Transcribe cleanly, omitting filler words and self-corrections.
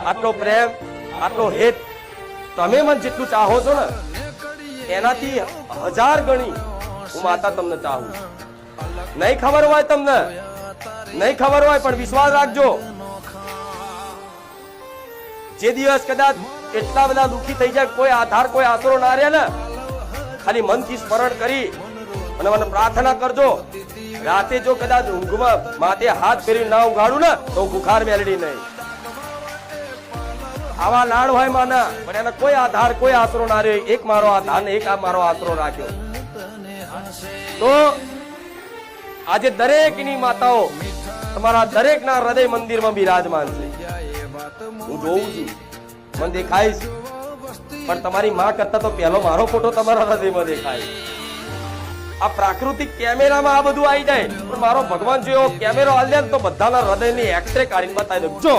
આટલો પ્રેમ, આટલો હેત તમે મને જેટલું ચાહો છો ને એનાથી 1000 ગણી હું માતા તમને ચાહું. નહીં ખબર હોય તમને, નહીં ખબર હોય પણ વિશ્વાસ રાખજો, જે દિવસ કદાચ એટલા બધા દુઃખી થઈ જાય, કોઈ આધાર કોઈ આશરો ના રહે ને, ખાલી મનથી સ્મરણ કરી અને મને પ્રાર્થના કરજો. રાતે જો કદાચ ઊંઘમાં માથે હાથ ફેરી ના ઉગાડું ને તો બુખાર મેલડી નહીં. આવા લાડ હોય માના, પણ એને કોઈ આધાર કોઈ આશરો ના રહ્યો. એક મારો આધાર ને એક આ મારો આશરો રાખ્યો. તો આજે દરેકની માતાઓ તમારા દરેકના હૃદય મંદિરમાં બિરાજમાન છે. હું જોઉં છું, મને દેખાય છે, પણ તમારી માં કરતા તો પહેલો મારો ફોટો તમારા હૃદયમાં દેખાય. આ પ્રાકૃતિક કેમેરામાં આ બધું આવી જાય, પણ મારો ભગવાન જો એવો કેમેરો હાલ દે તો બધાના હૃદયની એક્સરે કાઢીને બતાવી દે. જો